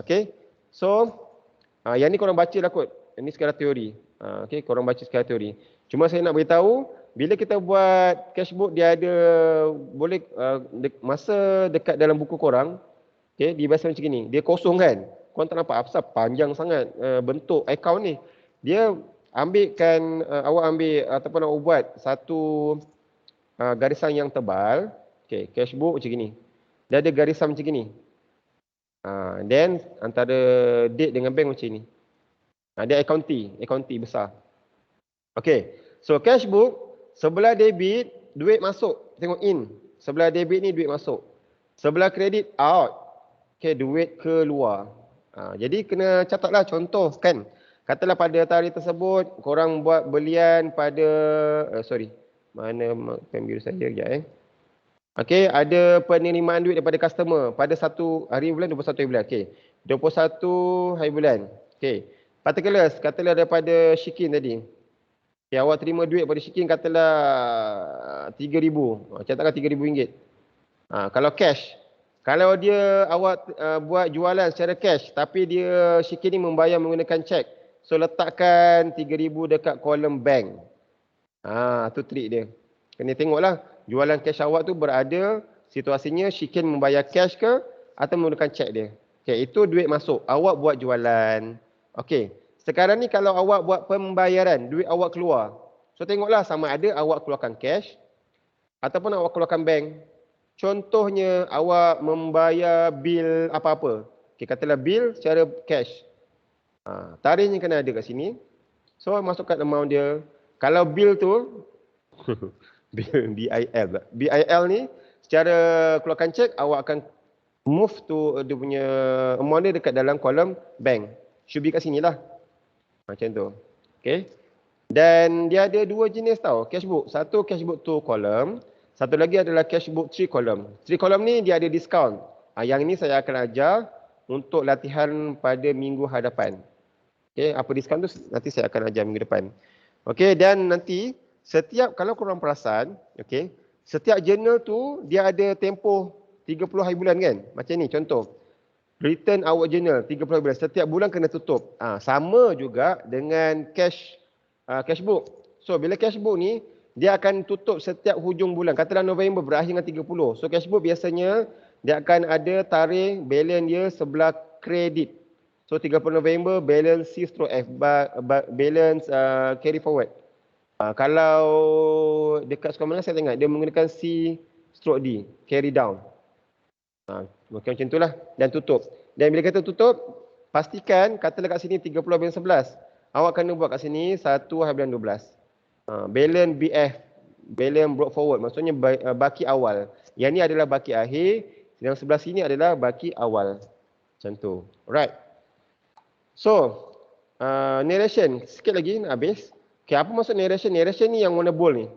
S1: Okay. So, yang ni korang baca lah kot. Ini secara teori. Okay, korang baca secara teori. Cuma saya nak beritahu, bila kita buat cashbook, dia ada boleh masa dekat dalam buku korang, okay, dia biasa macam ni. Dia kosong kan? Korang tak nampak apa panjang sangat bentuk account ni. Dia ambilkan, awak ambil ataupun awak buat satu garisan yang tebal. Okay, cashbook macam ni. Dia ada garisan macam ni. Then antara date dengan bank macam ni. Dia accounting besar. Okay, so cashbook sebelah debit duit masuk, tengok in. Sebelah debit ni duit masuk. Sebelah kredit out. Okay, duit keluar. Jadi kena catatlah contoh kan. Katalah pada tarikh tersebut korang buat belian pada mana pen biru saya kejap Okey, ada penerimaan duit daripada customer pada 1 hari bulan 21 hari bulan. Okey. 21 hari bulan. Okey. Katalah daripada Shikin tadi. Okay, awak terima duit pada Shikin katalah 3,000. Catatkan RM3,000. Kalau cash. Kalau dia awak buat jualan secara cash tapi dia Shikin ni membayar menggunakan cek. So letakkan 3,000 dekat kolom bank. Tu trik dia. Kena tengoklah jualan cash awak tu berada situasinya Shikin membayar cash ke atau menggunakan cek dia. Okay, itu duit masuk. Awak buat jualan. Okay. Sekarang ni kalau awak buat pembayaran, duit awak keluar. So tengoklah sama ada awak keluarkan cash ataupun awak keluarkan bank. Contohnya awak membayar bil apa-apa. Okay, katalah bil secara cash. Tarikhnya kena ada kat sini. So masukkan amount dia. Kalau bil tu BIL ni secara keluarkan cek awak akan move to dia punya amount dia dekat dalam kolom bank. Should be kat sini lah. Macam tu. Okay. Dan dia ada 2 jenis tau. Cashbook. Satu cashbook 2 column. Satu lagi adalah cashbook 3 column. 3 column ni dia ada discount. Yang ini saya akan ajar untuk latihan pada minggu hadapan. Okay. Apa discount tu nanti saya akan ajar minggu depan. Okay. Dan nanti kalau korang perasan, okay, setiap journal tu dia ada tempoh 30 hari bulan kan? Macam ni contoh. Return outward journal 30 hari bulan. Setiap bulan kena tutup. Sama juga dengan cashbook. So bila cashbook ni dia akan tutup setiap hujung bulan. Katalah November berakhir dengan 30. So cashbook biasanya dia akan ada tarikh balance dia sebelah kredit. So 30 November balance C/F balance carry forward. Kalau dekat sekolah mana saya tengok dia menggunakan C/D carry down. Macam itulah dan tutup. Dan bila kata tutup, pastikan katalah kat sini 30 bulan 11. Awak kena buat kat sini 1 hari bulan 12. Balance BF, balance brought forward, maksudnya baki awal. Yang ni adalah baki akhir, yang sebelah sini adalah baki awal. Macam tu. Alright. So, narration sikit lagi nak habis. Okay, apa maksud narration? Narration ni yang warna bold ni.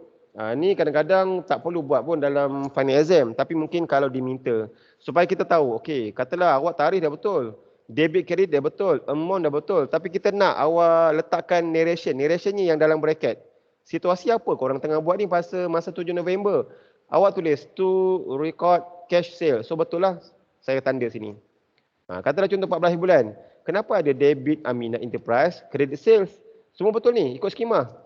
S1: Ni kadang-kadang tak perlu buat pun dalam final exam, tapi mungkin kalau diminta supaya kita tahu, okey, katalah awak tarikh dah betul, debit credit dah betul, amount dah betul, tapi kita nak awak letakkan narration. Narration ni yang dalam bracket. Situasi apa korang tengah buat ni masa 7 November? Awak tulis to record cash sale. So betul lah saya tanda sini. Katalah contoh 14 bulan. Kenapa ada debit Aminah Enterprise, credit sales? Semua betul ni, ikut skema.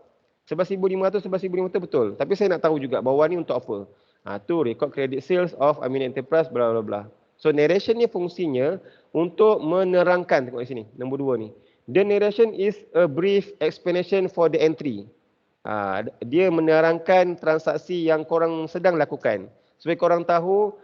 S1: 11,500, 11,500 betul. Tapi saya nak tahu juga bawah ni untuk apa. Tu record credit sales of Aminah Enterprise bla bla bla. So narration ni fungsinya untuk menerangkan, tengok di sini, nombor 2 ni. The narration is a brief explanation for the entry. Dia menerangkan transaksi yang korang sedang lakukan. Supaya korang tahu,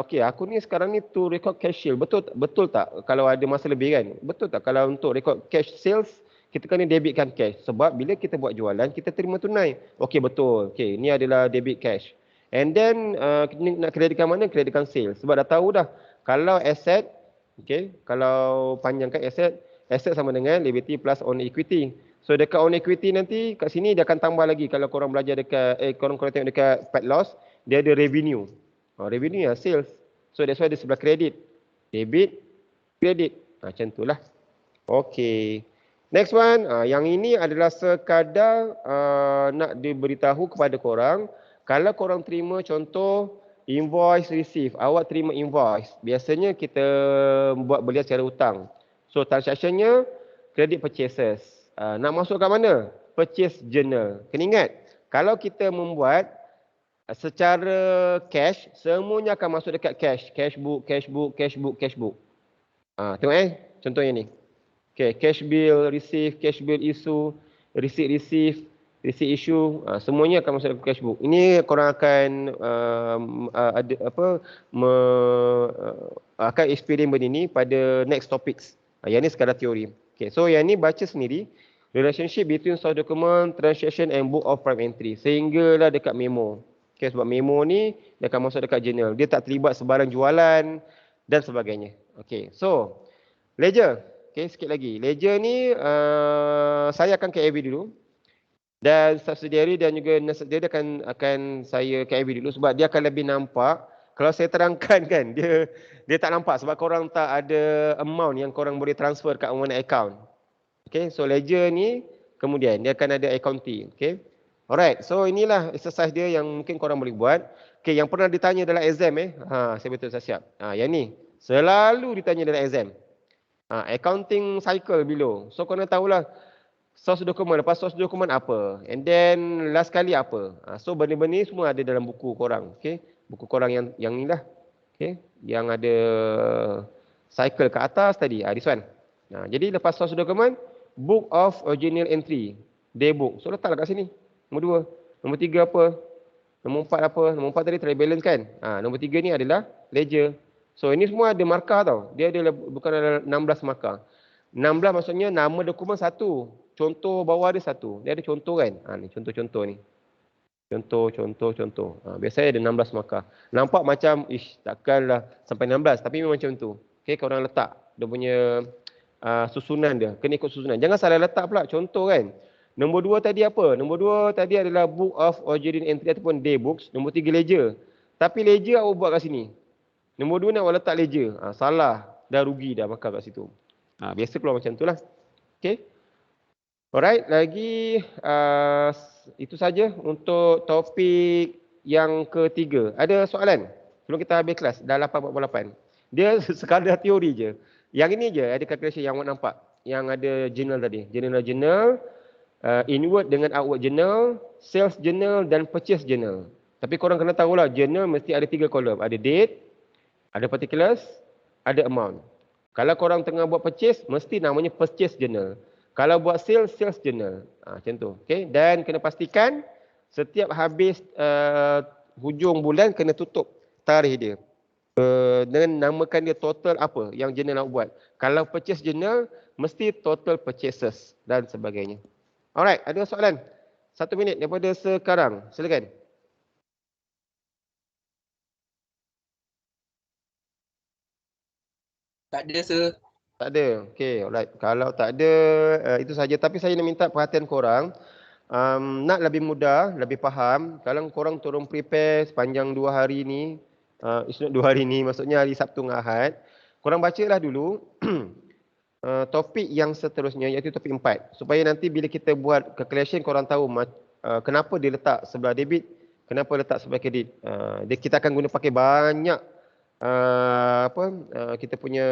S1: okey, aku ni sekarang ni to record cash sale. Betul tak kalau ada masa lebih kan? Betul tak kalau untuk record cash sales, kita kena debitkan cash. Sebab bila kita buat jualan, kita terima tunai. Okey, betul. Okey, ni adalah debit cash. And then, kita nak kreditkan mana? Kreditkan sales. Sebab dah tahu dah, kalau asset, okey, kalau panjangkan asset sama dengan liability plus own equity. So dekat own equity nanti kat sini dia akan tambah lagi kalau korang belajar dekat korang tengok dekat Pat Loss, dia ada revenue. Revenue ya sales. So that's why dia sebelah kredit. Debit, kredit. Macam itulah. Okey. Next one, yang ini adalah sekadar nak diberitahu kepada korang, kalau korang terima contoh invoice receive, awak terima invoice, biasanya kita buat belian secara hutang. So transaction-nya credit purchases. Nak masuk kat mana? Purchase journal. Kena ingat, kalau kita membuat secara cash, semuanya akan masuk dekat cash. Cash book, cash book, cash book, cash book. Tengok contohnya ni. Okay, cash bill receive, cash bill issue, receipt receive, receipt issue, semuanya akan masuk dalam cash book. Ini korang akan ada apa akan experience benda ni pada next topics. Yang ni sekadar teori. Okay, so yang ni baca sendiri relationship between source document, transaction and book of prime entry sehinggalah dekat memo. Okay, sebab memo ni dia akan masuk dekat journal. Dia tak terlibat sebarang jualan dan sebagainya. Okay, so ledger. Okay, sikit lagi. Ledger ni saya akan KIV dulu. Dan subsidiary dan juga dia akan saya KIV dulu sebab dia akan lebih nampak. Kalau saya terangkan kan, dia tak nampak sebab korang tak ada amount yang korang boleh transfer kat mana account. Okay, so ledger ni kemudian dia akan ada accounting. Okay. Alright, so inilah exercise dia yang mungkin korang boleh buat. Okay, yang pernah ditanya dalam exam saya betul saya siap. Yang ni selalu ditanya dalam exam. Accounting cycle below. So korang tahulah source dokumen, lepas source dokumen apa, and then last kali apa. So benda-benda ni semua ada dalam buku korang. Okay, buku korang yang ni lah. Okay, yang ada cycle ke atas tadi. This one. Jadi lepas source dokumen, book of original entry, day book. So letaklah kat sini. Nombor 2. Nombor 3 apa? Nombor 4 apa? Nombor 4 tadi trial balance kan? Nombor 3 ni adalah ledger. So ini semua ada markah tau. Dia ada bukan ada 16 markah. 16 maksudnya nama dokumen satu. Contoh bawah dia satu. Dia ada contoh kan? Ni contoh-contoh ni. Contoh. Biasanya ada 16 markah. Nampak macam takkanlah sampai 16 tapi memang macam tu. Okey, korang letak dia punya susunan dia. Kena ikut susunan. Jangan salah letak pula contoh kan. Nombor 2 tadi apa? Nombor 2 tadi adalah book of original entry ataupun day books. Nombor 3 ledger. Tapi ledger awak buat kat sini. Nombor 2 nak awak letak ledger. Salah. Dah rugi dah markah kat situ. Biasa keluar macam tu lah. Okay. Alright. Lagi itu saja untuk topik yang ketiga. Ada soalan? Sebelum kita habis kelas. Dah 8.48. Dia sekadar teori je. Yang ini je ada calculation yang awak nampak. Yang ada journal tadi. Journal. Inward dengan outward journal. Sales journal dan purchase journal. Tapi korang kena tahulah. Journal mesti ada 3 kolom. Ada date. Ada particulars, ada amount. Kalau korang tengah buat purchase, mesti namanya purchase journal. Kalau buat sales, sales journal. Macam tu. Okay? Dan kena pastikan setiap habis hujung bulan kena tutup tarikh dia. Dan namakan dia total apa yang journal nak buat. Kalau purchase journal, mesti total purchases dan sebagainya. Alright, ada soalan? 1 minit daripada sekarang. Silakan.
S3: Tak ada, sir.
S1: Tak ada. Okey, alright. Kalau tak ada, itu saja. Tapi saya nak minta perhatian korang. Nak lebih mudah, lebih faham. Kalau korang tolong prepare sepanjang 2 hari ni. It's not 2 hari ni, maksudnya hari Sabtu dengan Ahad. Korang bacalah dulu topik yang seterusnya, iaitu topik 4. Supaya nanti bila kita buat calculation, korang tahu kenapa dia letak sebelah debit, kenapa letak sebelah kredit. Kita akan guna pakai banyak kita punya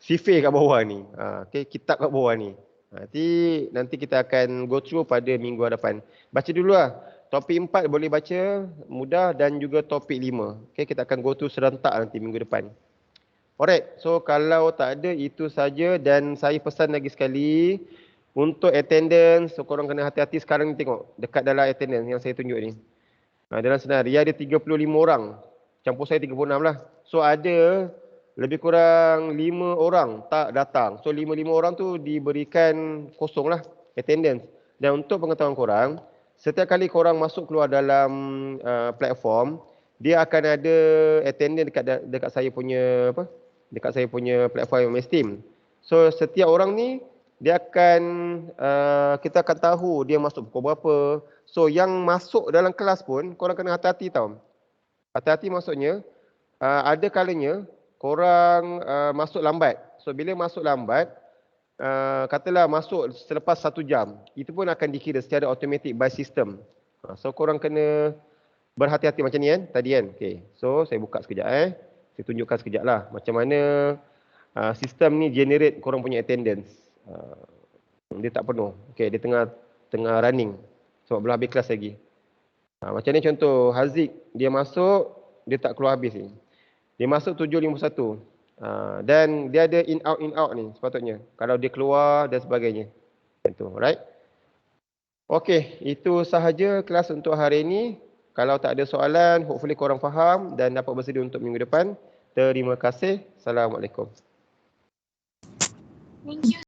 S1: sifir kat bawah ni. Okay, kitab kat bawah ni. Nanti kita akan go through pada minggu hadapan. Baca dulu lah. Topik 4 boleh baca mudah dan juga topik 5. Okay, kita akan go through serentak nanti minggu depan. Alright, so kalau tak ada itu saja dan saya pesan lagi sekali untuk attendance, so korang kena hati-hati sekarang ni tengok dekat dalam attendance yang saya tunjuk ni. Dalam senarai ada 35 orang. Campur saya 36 lah. So ada lebih kurang 5 orang tak datang. So 5 orang tu diberikan kosong lah attendance. Dan untuk pengetahuan korang, setiap kali korang masuk keluar dalam platform, dia akan ada attendance dekat saya punya dekat saya punya platform MS Team. So setiap orang ni dia akan kita akan tahu dia masuk pukul berapa. So yang masuk dalam kelas pun korang kena hati-hati tau. Hati-hati maksudnya ada kalanya korang masuk lambat. So bila masuk lambat, katalah masuk selepas 1 jam, itu pun akan dikira secara automatic by system. So korang kena berhati-hati macam ni kan tadi kan. Okay. So saya buka sekejap saya tunjukkan sekejap lah macam mana sistem ni generate korang punya attendance. Dia tak penuh. Okay, dia tengah running sebab belum habis kelas lagi. Macam ni contoh Haziq, dia masuk, dia tak keluar habis ni. Dia masuk 7.51. Dan dia ada in out ni sepatutnya. Kalau dia keluar dan sebagainya. Macam tu, right? Okey, itu sahaja kelas untuk hari ini. Kalau tak ada soalan, hopefully korang faham dan dapat bersedia untuk minggu depan. Terima kasih. Assalamualaikum.
S2: Thank you.